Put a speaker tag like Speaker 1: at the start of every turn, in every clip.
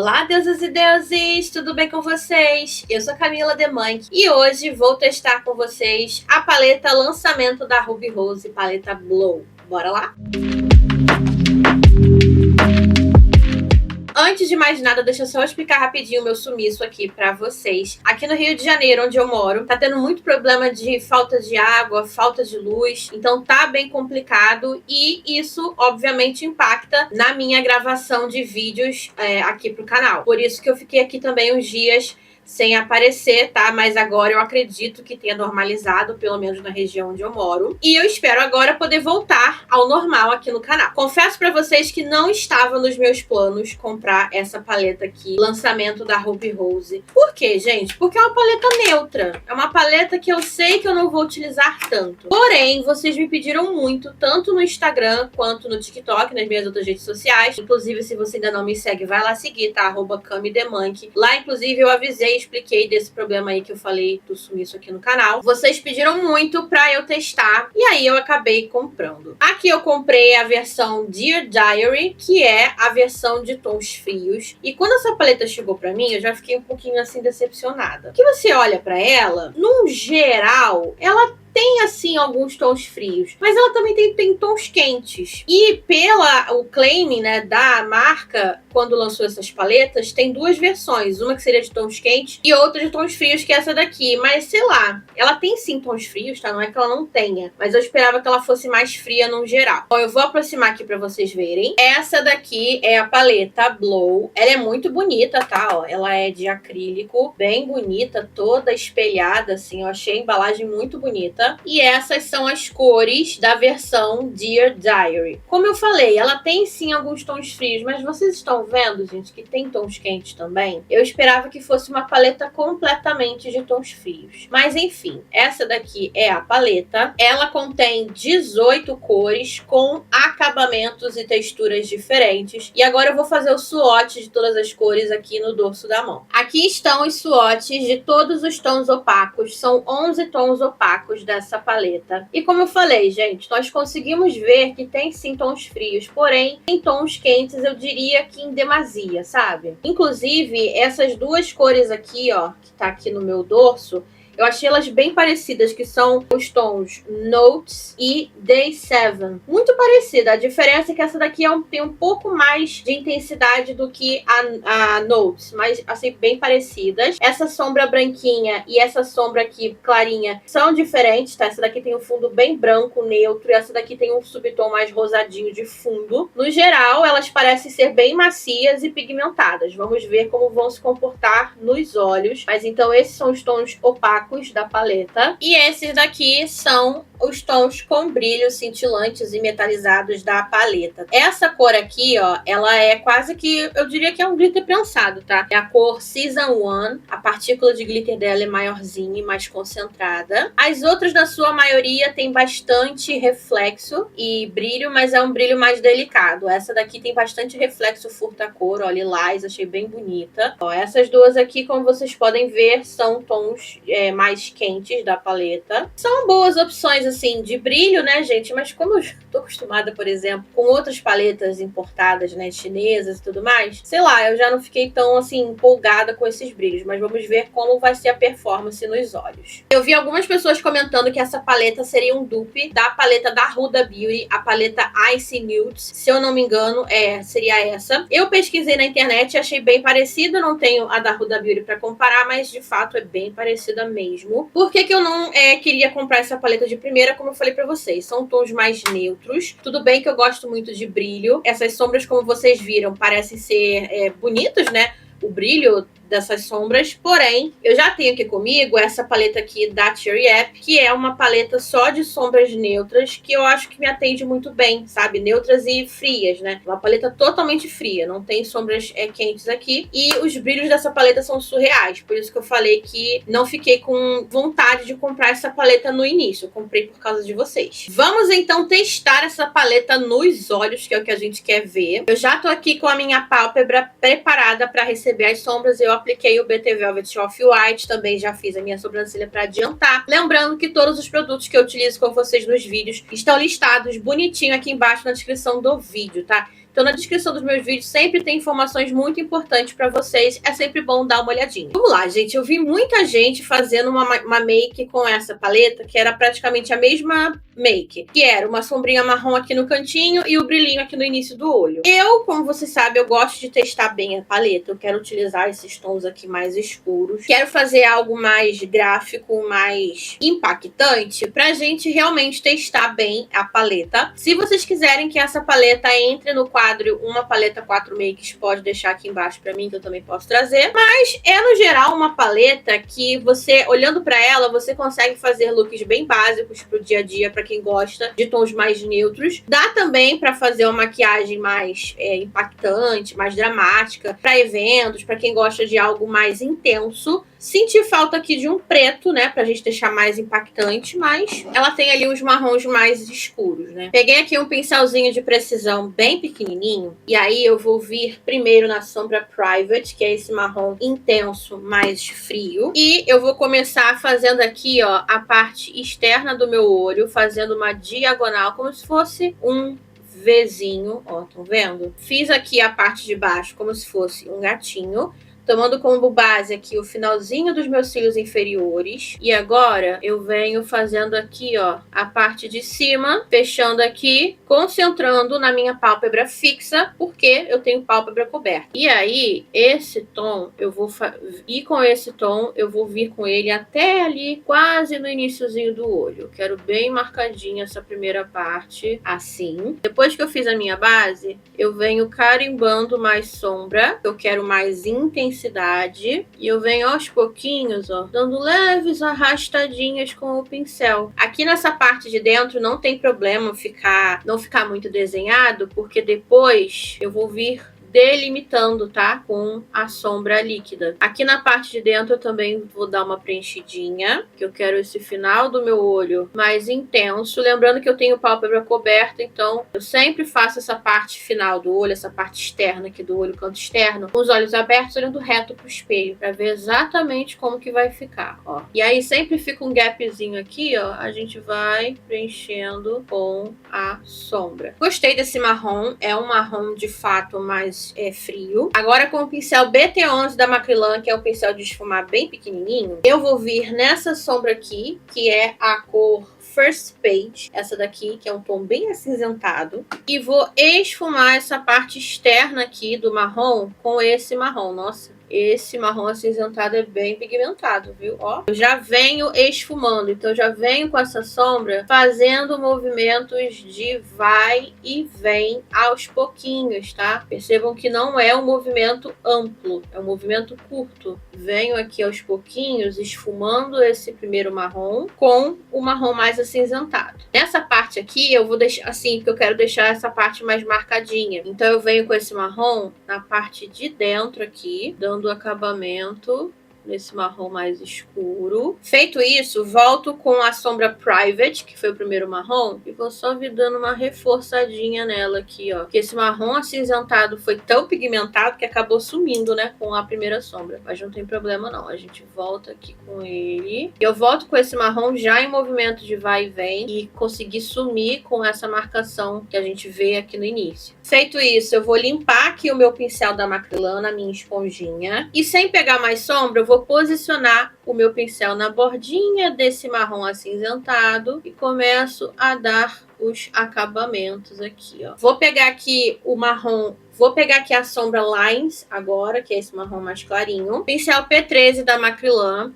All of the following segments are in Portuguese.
Speaker 1: Olá, deusas e deuses! Tudo bem com vocês? Eu sou Camila Demanck e hoje vou testar com vocês a paleta lançamento da Ruby Rose, paleta Blow. Bora lá? Antes de mais nada, deixa eu só explicar rapidinho o meu sumiço aqui pra vocês. Aqui no Rio de Janeiro, onde eu moro, tá tendo muito problema de falta de água, falta de luz, então tá bem complicado e isso, obviamente, impacta na minha gravação de vídeos aqui pro canal. Por isso que eu fiquei aqui também uns dias sem aparecer, tá? Mas agora eu acredito que tenha normalizado, pelo menos na região onde eu moro. E eu espero agora poder voltar ao normal aqui no canal. Confesso pra vocês que não estava nos meus planos comprar essa paleta aqui, lançamento da Ruby Rose. Por quê, gente? Porque é uma paleta neutra. É uma paleta que eu sei que eu não vou utilizar tanto. Porém, vocês me pediram muito, tanto no Instagram quanto no TikTok, nas minhas outras redes sociais. Inclusive, se você ainda não me segue, vai lá seguir, tá? @CamiDemanck. Lá, inclusive, eu avisei, expliquei desse problema aí que eu falei do sumiço aqui no canal. Vocês pediram muito pra eu testar e aí eu acabei comprando. Aqui eu comprei a versão Dear Diary, que é a versão de tons frios. E quando essa paleta chegou pra mim, eu já fiquei um pouquinho assim decepcionada. Que você olha pra ela, num geral, ela tem, assim, alguns tons frios, mas ela também tem tons quentes. E o claim, né, da marca, quando lançou essas paletas, tem duas versões. Uma que seria de tons quentes e outra de tons frios, que é essa daqui. Mas, sei lá, ela tem sim tons frios, tá? Não é que ela não tenha. Mas eu esperava que ela fosse mais fria no geral. Ó, eu vou aproximar aqui pra vocês verem. Essa daqui é a paleta Blow. Ela é muito bonita, tá? Ó, ela é de acrílico, bem bonita, toda espelhada, assim. Eu achei a embalagem muito bonita. E essas são as cores da versão Dear Diary. Como eu falei, ela tem sim alguns tons frios, mas vocês estão vendo, gente, que tem tons quentes também? Eu esperava que fosse uma paleta completamente de tons frios. Mas enfim, essa daqui é a paleta. Ela contém 18 cores com acabamentos e texturas diferentes. E agora eu vou fazer o swatch de todas as cores aqui no dorso da mão. Aqui estão os swatches de todos os tons opacos. São 11 tons opacos dessa paleta. E como eu falei, gente, nós conseguimos ver que tem sim tons frios, porém, em tons quentes, eu diria que em demasia, sabe? Inclusive, essas duas cores aqui, ó, que tá aqui no meu dorso, eu achei elas bem parecidas, que são os tons Notes e Day 7. Muito parecida. A diferença é que essa daqui tem um pouco mais de intensidade do que a Notes, mas assim, bem parecidas. Essa sombra branquinha e essa sombra aqui clarinha são diferentes, tá? Essa daqui tem um fundo bem branco, neutro, e essa daqui tem um subtom mais rosadinho de fundo. No geral, elas parecem ser bem macias e pigmentadas. Vamos ver como vão se comportar nos olhos. Mas então esses são os tons opacos da paleta. E esses daqui são os tons com brilhos cintilantes e metalizados da paleta. Essa cor aqui, ó, ela é quase que, eu diria que é um glitter prensado, tá? É a cor Season 1. A partícula de glitter dela é maiorzinha e mais concentrada. As outras, na sua maioria, tem bastante reflexo e brilho, mas é um brilho mais delicado. Essa daqui tem bastante reflexo furta-cor, ó, lilás, achei bem bonita. Ó, essas duas aqui, como vocês podem ver, são tons mais quentes da paleta. São boas opções, assim, de brilho, né, gente? Mas como eu tô acostumada, por exemplo, com outras paletas importadas, né, chinesas e tudo mais, sei lá, eu já não fiquei tão, assim, empolgada com esses brilhos. Mas vamos ver como vai ser a performance nos olhos. Eu vi algumas pessoas comentando que essa paleta seria um dupe da paleta da Huda Beauty, a paleta Icy Nudes. Se eu não me engano, seria essa. Eu pesquisei na internet e achei bem parecida. Não tenho a da Huda Beauty pra comparar, mas de fato é bem parecida mesmo. Por que eu não queria comprar essa paleta de primeira? Como eu falei pra vocês, são tons mais neutros. Tudo bem que eu gosto muito de brilho. Essas sombras, como vocês viram, parecem ser bonitos, né? O brilho dessas sombras, porém, eu já tenho aqui comigo essa paleta aqui da Cherry App, que é uma paleta só de sombras neutras, que eu acho que me atende muito bem, sabe? Neutras e frias, né? Uma paleta totalmente fria, não tem sombras quentes aqui, e os brilhos dessa paleta são surreais, por isso que eu falei que não fiquei com vontade de comprar essa paleta no início, eu comprei por causa de vocês. Vamos então testar essa paleta nos olhos, que é o que a gente quer ver. Eu já tô aqui com a minha pálpebra preparada para receber as sombras. Eu apliquei o BT Velvet Off-White, também já fiz a minha sobrancelha para adiantar. Lembrando que todos os produtos que eu utilizo com vocês nos vídeos estão listados bonitinho aqui embaixo na descrição do vídeo, tá? Então, na descrição dos meus vídeos sempre tem informações muito importantes pra vocês. É sempre bom dar uma olhadinha. Vamos lá, gente. Eu vi muita gente fazendo uma make com essa paleta, que era praticamente a mesma make. Que era uma sombrinha marrom aqui no cantinho e o brilhinho aqui no início do olho. Eu, como você sabe, eu gosto de testar bem a paleta. Eu quero utilizar esses tons aqui mais escuros. Quero fazer algo mais gráfico, mais impactante, pra gente realmente testar bem a paleta. Se vocês quiserem que essa paleta entre no quadro Uma Paleta 4 Makes, pode deixar aqui embaixo pra mim, que eu também posso trazer. Mas é, no geral, uma paleta que você, olhando pra ela, você consegue fazer looks bem básicos pro dia a dia, pra quem gosta de tons mais neutros. Dá também pra fazer uma maquiagem mais impactante, mais dramática, pra eventos, pra quem gosta de algo mais intenso. Senti falta aqui de um preto, né, pra gente deixar mais impactante, mas ela tem ali uns marrons mais escuros, né. Peguei aqui um pincelzinho de precisão bem pequenininho, e aí eu vou vir primeiro na sombra Private, que é esse marrom intenso, mais frio, e eu vou começar fazendo aqui, ó, a parte externa do meu olho, fazendo uma diagonal, como se fosse um Vzinho, ó, estão vendo? Fiz aqui a parte de baixo como se fosse um gatinho, tomando como base aqui o finalzinho dos meus cílios inferiores. E agora eu venho fazendo aqui, ó, a parte de cima, fechando aqui, concentrando na minha pálpebra fixa, porque eu tenho pálpebra coberta. E aí, esse tom, eu vou ir com esse tom, eu vou vir com ele até ali, quase no iniciozinho do olho. Eu quero bem marcadinha essa primeira parte, assim. Depois que eu fiz a minha base, eu venho carimbando mais sombra, eu quero mais intensidade. E eu venho aos pouquinhos, ó, dando leves arrastadinhas com o pincel. Aqui nessa parte de dentro não tem problema não ficar muito desenhado, porque depois eu vou vir delimitando, tá? Com a sombra líquida. Aqui na parte de dentro eu também vou dar uma preenchidinha, que eu quero esse final do meu olho mais intenso. Lembrando que eu tenho pálpebra coberta, então eu sempre faço essa parte final do olho, essa parte externa aqui do olho, canto externo, com os olhos abertos, olhando reto pro espelho, pra ver exatamente como que vai ficar, ó. E aí sempre fica um gapzinho aqui, ó, a gente vai preenchendo com a sombra. Gostei desse marrom, é um marrom de fato mais frio. Agora com o pincel BT11 da Macrylan, que é um pincel de esfumar bem pequenininho, eu vou vir nessa sombra aqui, que é a cor First Page, essa daqui, que é um tom bem acinzentado, e vou esfumar essa parte externa aqui do marrom com esse marrom. Nossa, esse marrom acinzentado é bem pigmentado, viu? Ó, eu já venho esfumando, então eu já venho com essa sombra fazendo movimentos de vai e vem aos pouquinhos, tá? Percebam que não é um movimento amplo, é um movimento curto. Venho aqui aos pouquinhos esfumando esse primeiro marrom com o marrom mais acinzentado. Nessa parte aqui eu vou deixar assim, porque eu quero deixar essa parte mais marcadinha. Então eu venho com esse marrom na parte de dentro aqui, dando acabamento nesse marrom mais escuro. Feito isso, volto com a sombra Private, que foi o primeiro marrom, e vou só vir dando uma reforçadinha nela aqui, ó. Porque esse marrom acinzentado foi tão pigmentado que acabou sumindo, né, com a primeira sombra. Mas não tem problema não, a gente volta aqui com ele. Eu volto com esse marrom já em movimento de vai e vem e consegui sumir com essa marcação que a gente vê aqui no início. Feito isso, eu vou limpar aqui o meu pincel da Macrylan, a minha esponjinha. E sem pegar mais sombra, eu vou posicionar o meu pincel na bordinha desse marrom acinzentado e começo a dar os acabamentos aqui, ó. Vou pegar aqui o marrom, vou pegar aqui a sombra Lines agora, que é esse marrom mais clarinho. Pincel P13 da Macrylan.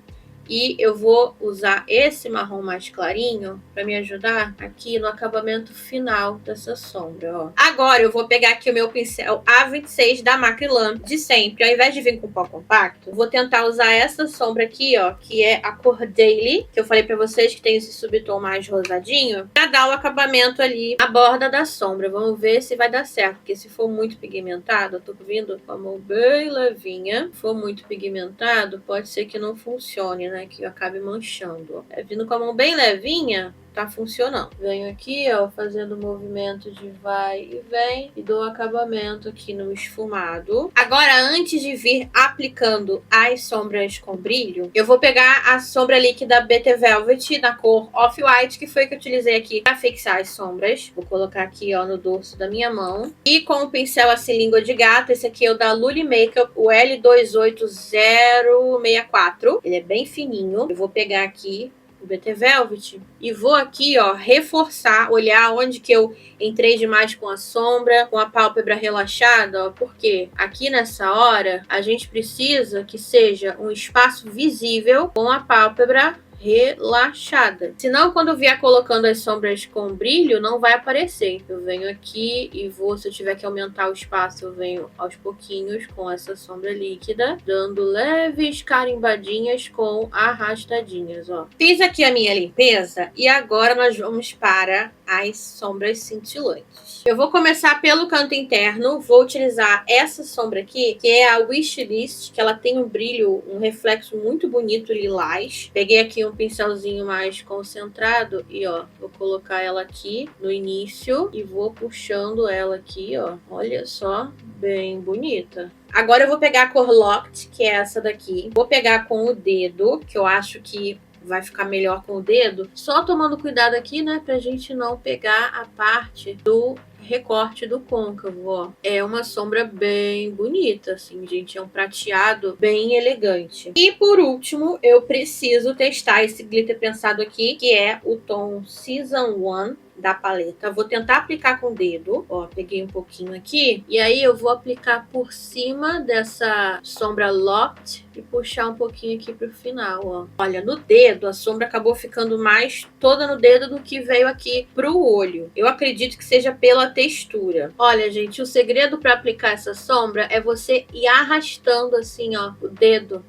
Speaker 1: E eu vou usar esse marrom mais clarinho para me ajudar aqui no acabamento final dessa sombra, ó. Agora eu vou pegar aqui o meu pincel A26 da Macrylan de sempre. Ao invés de vir com pó compacto, eu vou tentar usar essa sombra aqui, ó, que é a cor Daily, que eu falei para vocês que tem esse subtom mais rosadinho, para dar o acabamento ali na borda da sombra. Vamos ver se vai dar certo, porque se for muito pigmentado, eu tô vindo com a mão bem levinha. Se for muito pigmentado, pode ser que não funcione, né? Que eu acabe manchando. Vindo com a mão bem levinha, tá funcionando. Venho aqui, ó, fazendo movimento de vai e vem e dou acabamento aqui no esfumado. Agora, antes de vir aplicando as sombras com brilho, eu vou pegar a sombra líquida BT Velvet na cor Off-White, que foi que eu utilizei aqui para fixar as sombras. Vou colocar aqui, ó, no dorso da minha mão. E com o pincel assim, língua de gato, esse aqui é o da Luli Makeup, o L28064. Ele é bem fininho. Eu vou pegar aqui o BT Velvet e vou aqui, ó, reforçar, olhar onde que eu entrei demais com a sombra, com a pálpebra relaxada, ó, porque aqui nessa hora a gente precisa que seja um espaço visível com a pálpebra relaxada. Senão, quando eu vier colocando as sombras com brilho, não vai aparecer. Eu venho aqui e vou, se eu tiver que aumentar o espaço, eu venho aos pouquinhos com essa sombra líquida, dando leves carimbadinhas com arrastadinhas, ó. Fiz aqui a minha limpeza e agora nós vamos para as sombras cintilantes. Eu vou começar pelo canto interno, vou utilizar essa sombra aqui, que é a Wishlist, que ela tem um brilho, um reflexo muito bonito lilás. Peguei aqui um pincelzinho mais concentrado e, ó, vou colocar ela aqui no início e vou puxando ela aqui, ó. Olha só, bem bonita. Agora eu vou pegar a cor Locked, que é essa daqui. Vou pegar com o dedo, que eu acho que vai ficar melhor com o dedo. Só tomando cuidado aqui, né, pra gente não pegar a parte do recorte do côncavo, ó. É uma sombra bem bonita, assim, gente. É um prateado bem elegante. E por último, eu preciso testar esse glitter prensado aqui, que é o tom Season 1 da paleta. Vou tentar aplicar com o dedo. Ó, peguei um pouquinho aqui. E aí eu vou aplicar por cima dessa sombra Locked e puxar um pouquinho aqui pro final, ó. Olha, no dedo, a sombra acabou ficando mais toda no dedo do que veio aqui pro olho. Eu acredito que seja pela textura. Olha, gente, o segredo para aplicar essa sombra é você ir arrastando assim, ó, o dedo,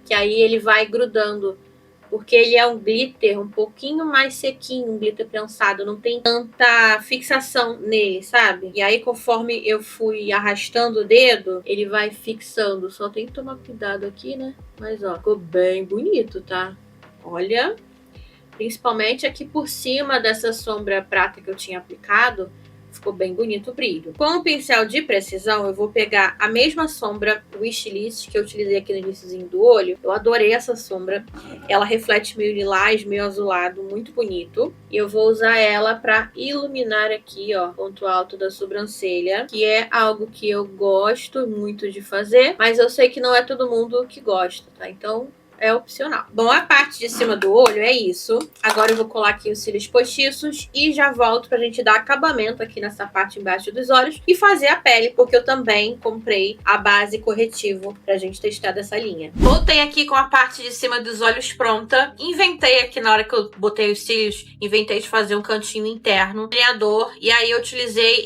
Speaker 1: que aí ele vai grudando. Porque ele é um glitter um pouquinho mais sequinho, um glitter prensado. Não tem tanta fixação nele, sabe? E aí, conforme eu fui arrastando o dedo, ele vai fixando. Só tem que tomar cuidado aqui, né? Mas, ó, ficou bem bonito, tá? Olha, principalmente aqui por cima dessa sombra prata que eu tinha aplicado, ficou bem bonito o brilho. Com o pincel de precisão, eu vou pegar a mesma sombra Wishlist que eu utilizei aqui no iniciozinho do olho. Eu adorei essa sombra. Ela reflete meio lilás, meio azulado, muito bonito. E eu vou usar ela para iluminar aqui, ó, ponto alto da sobrancelha, que é algo que eu gosto muito de fazer, mas eu sei que não é todo mundo que gosta, tá? Então é opcional. Bom, a parte de cima do olho é isso. Agora eu vou colar aqui os cílios postiços e já volto pra gente dar acabamento aqui nessa parte embaixo dos olhos e fazer a pele, porque eu também comprei a base corretivo pra gente testar dessa linha. Voltei aqui com a parte de cima dos olhos pronta. Inventei aqui na hora que eu botei os cílios, inventei de fazer um cantinho interno, delineador, e aí eu utilizei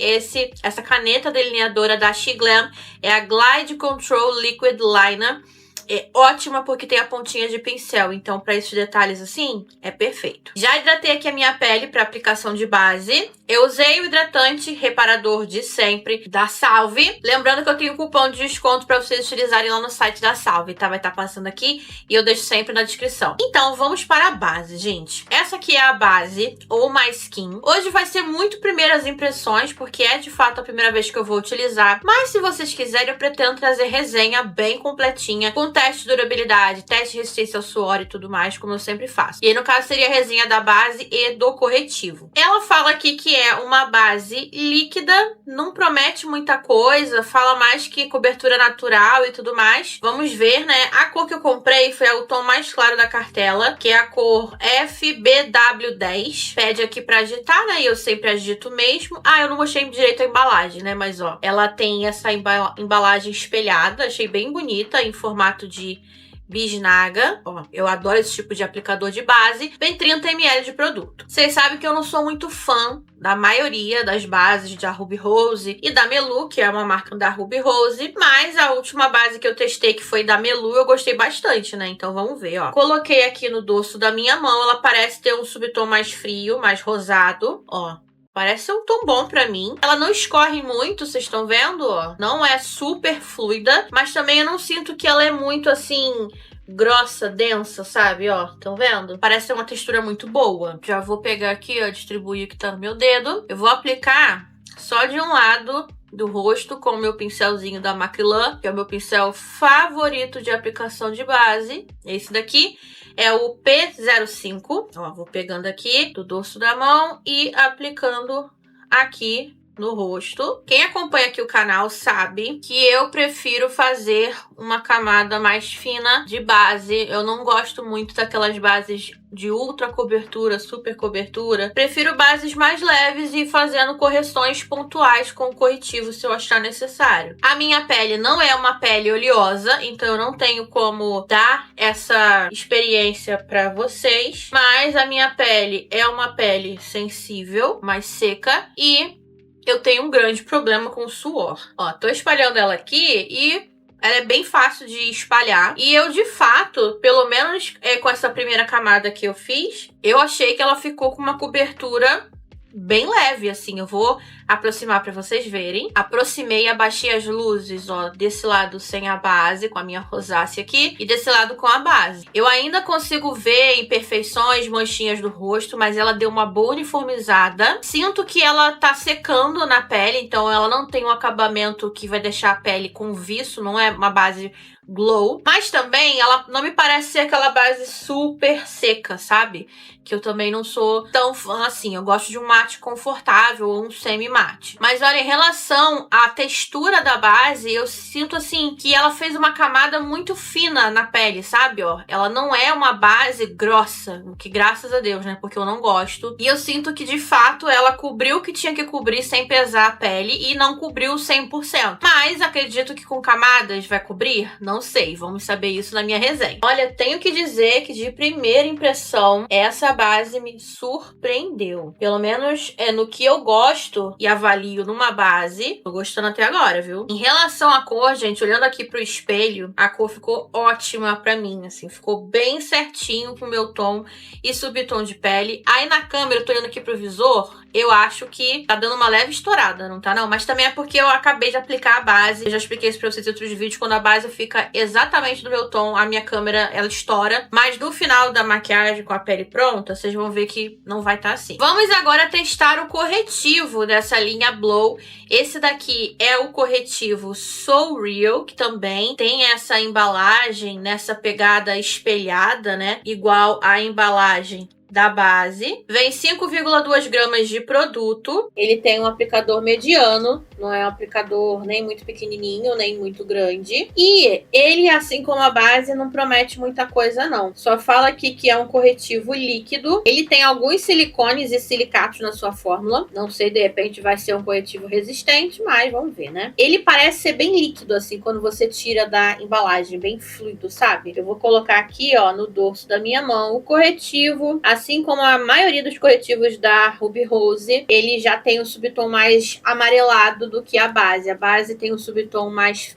Speaker 1: essa caneta delineadora da She Glam, é a Glide Control Liquid Liner. É ótima porque tem a pontinha de pincel, então para esses detalhes assim, é perfeito. Já hidratei aqui a minha pele para aplicação de base. Eu usei o hidratante reparador de sempre da Salve. Lembrando que eu tenho um cupom de desconto para vocês utilizarem lá no site da Salve, tá? Vai estar passando aqui e eu deixo sempre na descrição. Então, vamos para a base, gente. Essa aqui é a base, ou My Skin. Hoje vai ser muito primeiras impressões, porque é de fato a primeira vez que eu vou utilizar. Mas se vocês quiserem, eu pretendo trazer resenha bem completinha, com teste de durabilidade, teste de resistência ao suor e tudo mais, como eu sempre faço. E aí, no caso, seria a resenha da base e do corretivo. Ela fala aqui que é uma base líquida, não promete muita coisa, fala mais que cobertura natural e tudo mais. Vamos ver, né? A cor que eu comprei foi o tom mais claro da cartela, que é a cor FBW10. Pede aqui pra agitar, né? E eu sempre agito mesmo. Ah, eu não mostrei direito a embalagem, né? Mas, ó, ela tem essa embalagem espelhada, achei bem bonita, em formato de bisnaga. Ó, eu adoro esse tipo de aplicador de base. Vem 30 ml de produto. Vocês sabem que eu não sou muito fã da maioria das bases da Ruby Rose e da Melu, que é uma marca da Ruby Rose, mas a última base que eu testei, que foi da Melu, eu gostei bastante, né? Então vamos ver, ó. Coloquei aqui no dorso da minha mão, ela parece ter um subtom mais frio, mais rosado, ó. Parece um tom bom pra mim. Ela não escorre muito, vocês estão vendo, ó. Não é super fluida, mas também eu não sinto que ela é muito, assim, grossa, densa, sabe? Ó, estão vendo? Parece ter uma textura muito boa. Já vou pegar aqui, ó, distribuir o que tá no meu dedo. Eu vou aplicar só de um lado do rosto com o meu pincelzinho da Maqui-Lan, que é o meu pincel favorito de aplicação de base. Esse daqui é o P05. Ó, vou pegando aqui do dorso da mão e aplicando aqui no rosto. Quem acompanha aqui o canal sabe que eu prefiro fazer uma camada mais fina de base. Eu não gosto muito daquelas bases de ultra cobertura, super cobertura. Prefiro bases mais leves e fazendo correções pontuais com corretivo se eu achar necessário. A minha pele não é uma pele oleosa, então eu não tenho como dar essa experiência para vocês, mas a minha pele é uma pele sensível, mais seca, e eu tenho um grande problema com suor. Ó, tô espalhando ela aqui e ela é bem fácil de espalhar. E eu, de fato, pelo menos com essa primeira camada que eu fiz, eu achei que ela ficou com uma cobertura bem leve, assim. Eu vou aproximar para vocês verem. Aproximei e abaixei as luzes, ó, desse lado sem a base, com a minha rosácea aqui, e desse lado com a base. Eu ainda consigo ver imperfeições, manchinhas do rosto, mas ela deu uma boa uniformizada. Sinto que ela tá secando na pele, então ela não tem um acabamento que vai deixar a pele com viço, não é uma base glow, mas também ela não me parece ser aquela base super seca, sabe? Que eu também não sou tão fã assim. Eu gosto de um mate confortável ou um semi-mate. Mas olha, em relação à textura da base, eu sinto assim que ela fez uma camada muito fina na pele, sabe? Ó, ela não é uma base grossa, o que graças a Deus, né? Porque eu não gosto. E eu sinto que de fato ela cobriu o que tinha que cobrir sem pesar a pele e não cobriu 100%. Mas acredito que com camadas vai cobrir? Não sei, vamos saber isso na minha resenha. Olha, tenho que dizer que de primeira impressão, essa base me surpreendeu. Pelo menos no que eu gosto e avalio numa base, tô gostando até agora, viu? Em relação à cor, gente, olhando aqui pro espelho, a cor ficou ótima pra mim, assim, ficou bem certinho com o meu tom e subtom de pele. Aí na câmera, eu tô olhando aqui pro visor, eu acho que tá dando uma leve estourada, não tá não? Mas também é porque eu acabei de aplicar a base. Eu já expliquei isso pra vocês em outros vídeos. Quando a base fica exatamente do meu tom, a minha câmera, ela estoura. Mas no final da maquiagem, com a pele pronta, vocês vão ver que não vai estar assim. Vamos agora testar o corretivo dessa linha Blow. Esse daqui é o corretivo So Real, que também tem essa embalagem nessa pegada espelhada, né? Igual a embalagem da base. Vem 5,2 gramas de produto. Ele tem um aplicador mediano, não é um aplicador nem muito pequenininho, nem muito grande. E ele, assim como a base, não promete muita coisa não. Só fala aqui que é um corretivo líquido. Ele tem alguns silicones e silicatos na sua fórmula. Não sei, de repente vai ser um corretivo resistente, mas vamos ver, né? Ele parece ser bem líquido, assim, quando você tira da embalagem, bem fluido, sabe? Eu vou colocar aqui, ó, no dorso da minha mão, o corretivo. Assim como a maioria dos corretivos da Ruby Rose, ele já tem um subtom mais amarelado do que a base. A base tem um subtom mais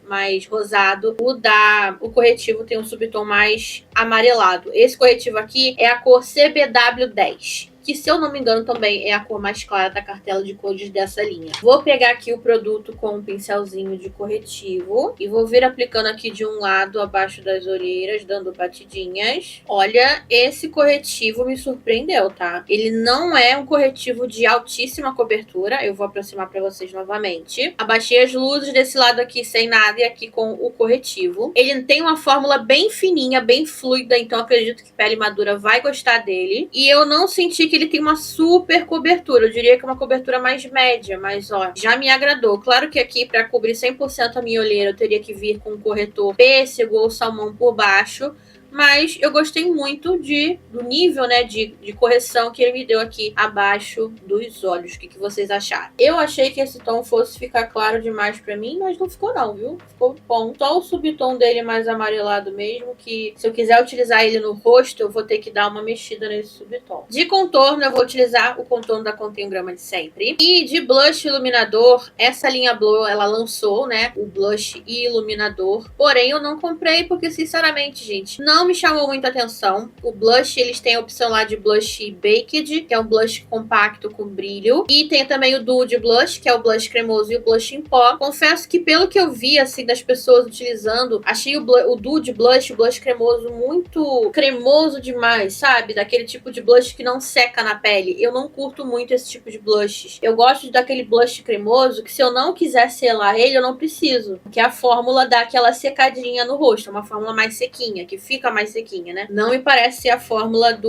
Speaker 1: rosado. O corretivo tem um subtom mais amarelado. Esse corretivo aqui é a cor CBW10. Que, se eu não me engano, também é a cor mais clara da cartela de cores dessa linha. Vou pegar aqui o produto com um pincelzinho de corretivo e vou vir aplicando aqui de um lado abaixo das orelhas, dando batidinhas. Olha, esse corretivo me surpreendeu, tá? Ele não é um corretivo de altíssima cobertura. Eu vou aproximar para vocês novamente. Abaixei as luzes desse lado aqui sem nada e aqui com o corretivo. Ele tem uma fórmula bem fininha, bem fluida, então acredito que pele madura vai gostar dele. E eu não senti que ele tem uma super cobertura. Eu diria que é uma cobertura mais média, mas ó, já me agradou. Claro que aqui, para cobrir 100% a minha olheira, eu teria que vir com um corretor pêssego ou salmão por baixo. Mas eu gostei muito do nível, né, de correção que ele me deu aqui abaixo dos olhos. O que vocês acharam? Eu achei que esse tom fosse ficar claro demais pra mim, mas não ficou não, viu? Ficou bom. Só o subtom dele mais amarelado mesmo, que se eu quiser utilizar ele no rosto, eu vou ter que dar uma mexida nesse subtom. De contorno, eu vou utilizar o contorno da Contém Grama de sempre. E de blush iluminador, essa linha Blow, ela lançou, né, o blush e iluminador. Porém, eu não comprei porque, sinceramente, gente, não não me chamou muita atenção. O blush, eles têm a opção lá de blush baked, que é um blush compacto com brilho. E tem também o Dude Blush, que é o blush cremoso e o blush em pó. Confesso que pelo que eu vi, assim, das pessoas utilizando, achei o Dude Blush, o blush cremoso, muito cremoso demais, sabe? Daquele tipo de blush que não seca na pele. Eu não curto muito esse tipo de blushes. Eu gosto daquele blush cremoso que se eu não quiser selar ele, eu não preciso. Que a fórmula dá aquela secadinha no rosto. É uma fórmula mais sequinha, que fica mais sequinha, né? Não me parece ser a fórmula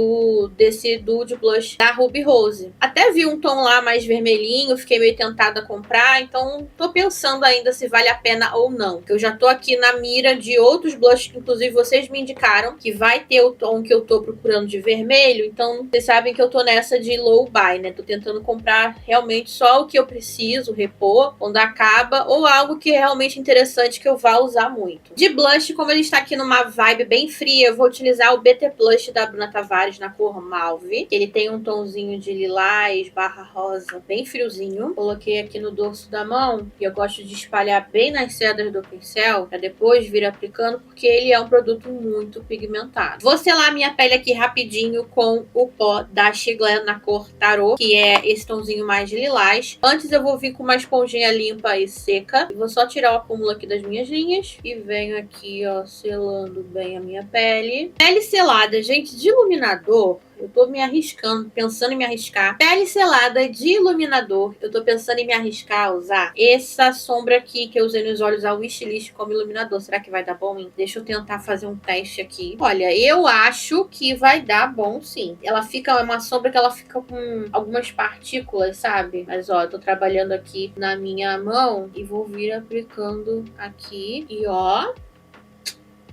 Speaker 1: desse Dude Blush da Ruby Rose. Até vi um tom lá mais vermelhinho, fiquei meio tentada a comprar, então tô pensando ainda se vale a pena ou não. Eu já tô aqui na mira de outros blushes que inclusive vocês me indicaram, que vai ter o tom que eu tô procurando de vermelho, então vocês sabem que eu tô nessa de low buy, né? Tô tentando comprar realmente só o que eu preciso, repor, quando acaba, ou algo que é realmente interessante que eu vá usar muito. De blush, como ele está aqui numa vibe bem fria, eu vou utilizar o BT Blush da Bruna Tavares na cor Malve. Ele tem um tomzinho de lilás barra rosa, bem friozinho. Coloquei aqui no dorso da mão e eu gosto de espalhar bem nas cerdas do pincel para depois vir aplicando, porque ele é um produto muito pigmentado. Vou selar minha pele aqui rapidinho com o pó da Shiglan na cor Tarot, que é esse tomzinho mais de lilás. Antes eu vou vir com uma esponjinha limpa e seca. Vou só tirar o acúmulo aqui das minhas linhas e venho aqui, ó, selando bem a minha pele. Pele selada, gente, de iluminador. Eu tô me arriscando, pensando em me arriscar. Pele selada de iluminador. Eu tô pensando em me arriscar a usar essa sombra aqui que eu usei nos olhos, a Wishlist como iluminador. Será que vai dar bom, hein? Deixa eu tentar fazer um teste aqui. Olha, eu acho que vai dar bom, sim. Ela fica, é uma sombra que ela fica com algumas partículas, sabe? Mas, ó, eu tô trabalhando aqui na minha mão e vou vir aplicando aqui. E, ó,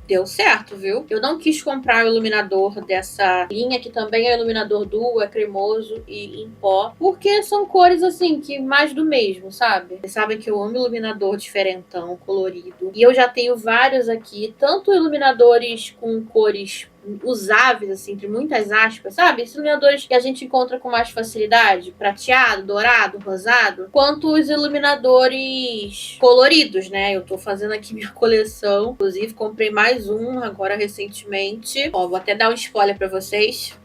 Speaker 1: deu certo, viu? Eu não quis comprar o iluminador dessa linha, que também é iluminador duo, é cremoso e em pó, porque são cores, assim, que mais do mesmo, sabe? Vocês sabem que eu amo iluminador diferentão, colorido. E eu já tenho vários aqui, tanto iluminadores com cores usáveis, assim, entre muitas aspas, sabe? Esses iluminadores que a gente encontra com mais facilidade, prateado, dourado, rosado, quanto os iluminadores coloridos, né? Eu tô fazendo aqui minha coleção, inclusive comprei mais um agora recentemente. Ó, vou até dar um spoiler pra vocês.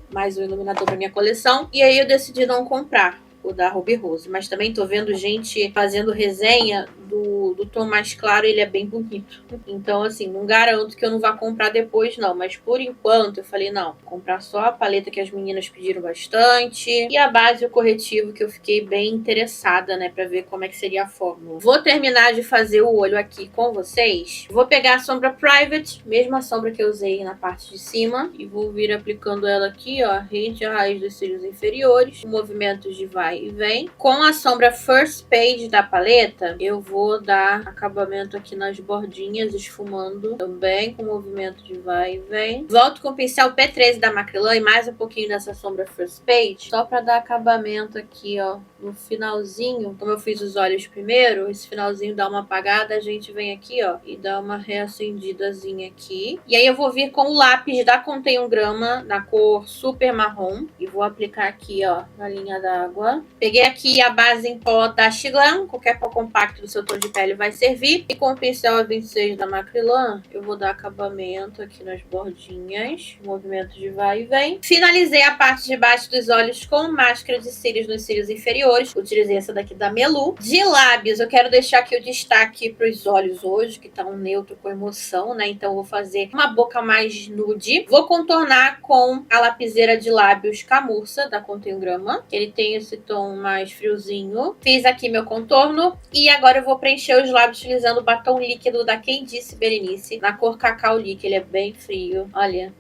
Speaker 1: Mais um iluminador pra minha coleção. E aí eu decidi não comprar o da Ruby Rose, mas também tô vendo gente fazendo resenha do tom mais claro, ele é bem bonito. Então, assim, não garanto que eu não vá comprar depois, não. Mas por enquanto, eu falei, não, vou comprar só a paleta que as meninas pediram bastante e a base e o corretivo que eu fiquei bem interessada, né, pra ver como é que seria a fórmula. Vou terminar de fazer o olho aqui com vocês. Vou pegar a sombra Private, mesma sombra que eu usei na parte de cima, e vou vir aplicando ela aqui, ó, rente à raiz dos cílios inferiores, com movimentos de vai e vem. Com a sombra First Page da paleta, eu vou dar acabamento aqui nas bordinhas, esfumando também com movimento de vai e vem. Volto com o pincel P13 da Macrylan e mais um pouquinho dessa sombra First Page, só para dar acabamento aqui, ó, no finalzinho. Como eu fiz os olhos primeiro, esse finalzinho dá uma apagada, a gente vem aqui, ó, e dá uma reacendidazinha aqui. E aí eu vou vir com o lápis da Contém 1 grama, na cor super marrom, e vou aplicar aqui, ó, na linha d'água. Peguei aqui a base em pó da Shiglan, qualquer pó compacto do seu tom de pele vai servir. E com o pincel A26 da Macrylan, eu vou dar acabamento aqui nas bordinhas, movimento de vai e vem. Finalizei a parte de baixo dos olhos com máscara de cílios nos cílios inferiores. Utilizei essa daqui da Melu. De lábios, eu quero deixar aqui o destaque para os olhos hoje, que tá um neutro com emoção, né? Então eu vou fazer uma boca mais nude. Vou contornar com a lapiseira de lábios Camurça, da Contém 1 grama. Ele tem esse tom mais friozinho. Fiz aqui meu contorno e agora eu vou preencher os lábios utilizando o batom líquido da Quem Disse Berenice, na cor Cacau Lique. Ele é bem frio, olha,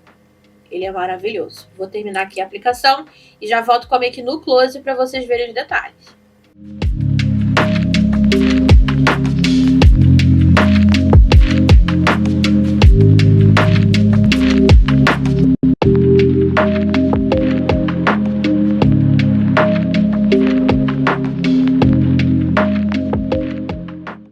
Speaker 1: ele é maravilhoso. Vou terminar aqui a aplicação e já volto com a make no close para vocês verem os detalhes.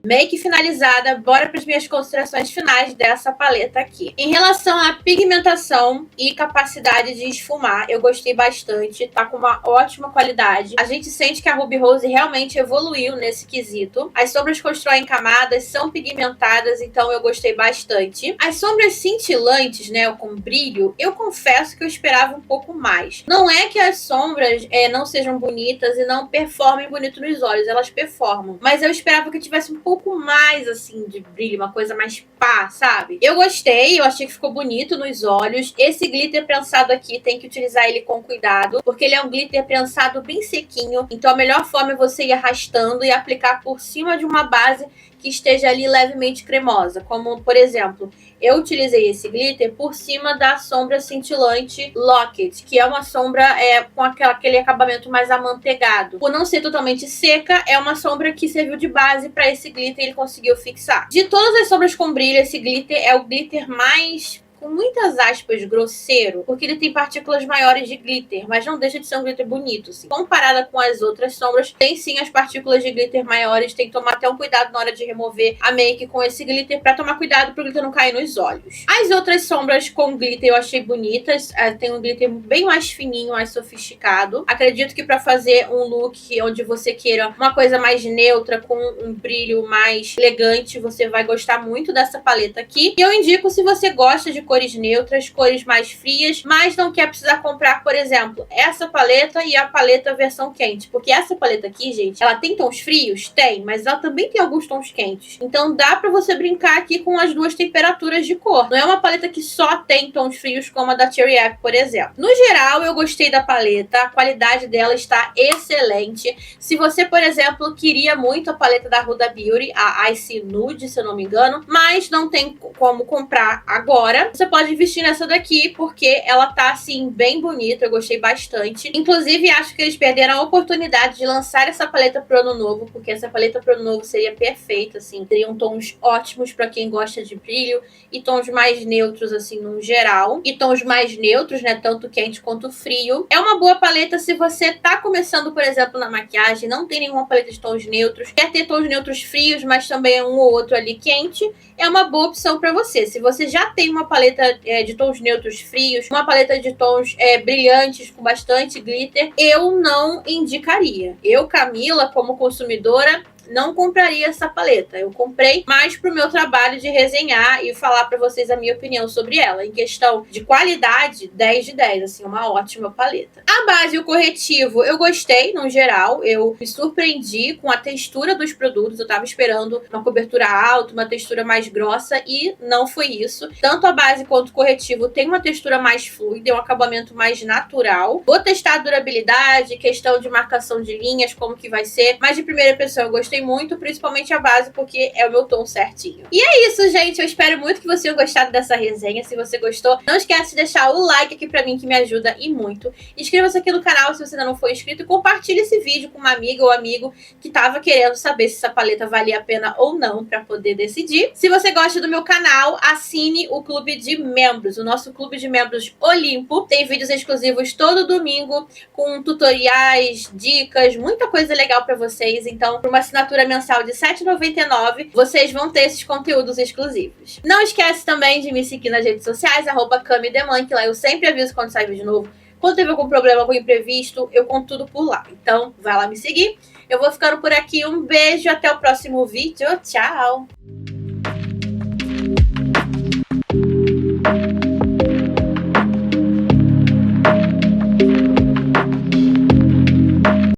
Speaker 1: Make finalizada empolgada, bora para as minhas considerações finais dessa paleta aqui. Em relação à pigmentação e capacidade de esfumar, eu gostei bastante, tá com uma ótima qualidade. A gente sente que a Ruby Rose realmente evoluiu nesse quesito. As sombras constroem camadas, são pigmentadas, então eu gostei bastante. As sombras cintilantes, né, com brilho, eu confesso que eu esperava um pouco mais. Não é que as sombras não sejam bonitas e não performem bonito nos olhos, elas performam. Mas eu esperava que tivesse um pouco mais, assim, de brilho, uma coisa mais pá, sabe? Eu gostei, eu achei que ficou bonito nos olhos. Esse glitter prensado aqui, tem que utilizar ele com cuidado, porque ele é um glitter prensado bem sequinho, então a melhor forma é você ir arrastando e aplicar por cima de uma base que esteja ali levemente cremosa, como, por exemplo, eu utilizei esse glitter por cima da sombra cintilante Locket, que é uma sombra com aquele acabamento mais amanteigado. Por não ser totalmente seca, é uma sombra que serviu de base para esse glitter e ele conseguiu fixar. De todas as sombras com brilho, esse glitter é o glitter mais, com muitas aspas, grosseiro, porque ele tem partículas maiores de glitter, mas não deixa de ser um glitter bonito, assim. Comparada com as outras sombras, tem sim as partículas de glitter maiores, tem que tomar até um cuidado na hora de remover a make com esse glitter, pra tomar cuidado pro glitter não cair nos olhos. As outras sombras com glitter eu achei bonitas, tem um glitter bem mais fininho, mais sofisticado. Acredito que pra fazer um look onde você queira uma coisa mais neutra, com um brilho mais elegante, você vai gostar muito dessa paleta aqui. E eu indico se você gosta de cores neutras, cores mais frias, mas não quer precisar comprar, por exemplo, essa paleta e a paleta versão quente, porque essa paleta aqui, gente, ela tem tons frios? Tem, mas ela também tem alguns tons quentes. Então dá pra você brincar aqui com as duas temperaturas de cor. Não é uma paleta que só tem tons frios como a da Cherry Apple, por exemplo. No geral, eu gostei da paleta, a qualidade dela está excelente. Se você, por exemplo, queria muito a paleta da Huda Beauty, a Ice Nude, se eu não me engano, mas não tem como comprar agora, você pode investir nessa daqui, porque ela tá, assim, bem bonita. Eu gostei bastante. Inclusive, acho que eles perderam a oportunidade de lançar essa paleta pro ano novo, porque essa paleta pro ano novo seria perfeita, assim. Teriam tons ótimos pra quem gosta de brilho e tons mais neutros, assim, no geral. E tons mais neutros, né, tanto quente quanto frio. É uma boa paleta se você tá começando, por exemplo, na maquiagem, não tem nenhuma paleta de tons neutros, quer ter tons neutros frios, mas também um ou outro ali quente, é uma boa opção pra você. Se você já tem uma paleta de tons neutros frios, uma paleta de tons brilhantes com bastante glitter, eu não indicaria. Eu, Camila, como consumidora, não compraria essa paleta. Eu comprei mais pro meu trabalho de resenhar e falar pra vocês a minha opinião sobre ela. Em questão de qualidade, 10 de 10, assim, uma ótima paleta. A base e o corretivo, eu gostei, no geral. Eu me surpreendi com a textura dos produtos. Eu tava esperando uma cobertura alta, uma textura mais grossa, e não foi isso. Tanto a base quanto o corretivo tem uma textura mais fluida, um acabamento mais natural. Vou testar a durabilidade, questão de marcação de linhas, como que vai ser. Mas de primeira impressão eu gostei muito, principalmente a base, porque é o meu tom certinho. E é isso, gente. Eu espero muito que vocês tenham gostado dessa resenha. Se você gostou, não esquece de deixar o like aqui pra mim, que me ajuda e muito. Inscreva-se aqui no canal se você ainda não for inscrito e compartilhe esse vídeo com uma amiga ou amigo que tava querendo saber se essa paleta valia a pena ou não, pra poder decidir. Se você gosta do meu canal, assine o clube de membros, o nosso clube de membros Olimpo. Tem vídeos exclusivos todo domingo, com tutoriais, dicas, muita coisa legal pra vocês. Então, por uma assinatura mensal de R$ 7,99, vocês vão ter esses conteúdos exclusivos. Não esquece também de me seguir nas redes sociais, @camideman, que lá eu sempre aviso quando sai vídeo novo. Quando teve algum problema, algum imprevisto, eu conto tudo por lá. Então, vai lá me seguir. Eu vou ficando por aqui. Um beijo, até o próximo vídeo. Tchau!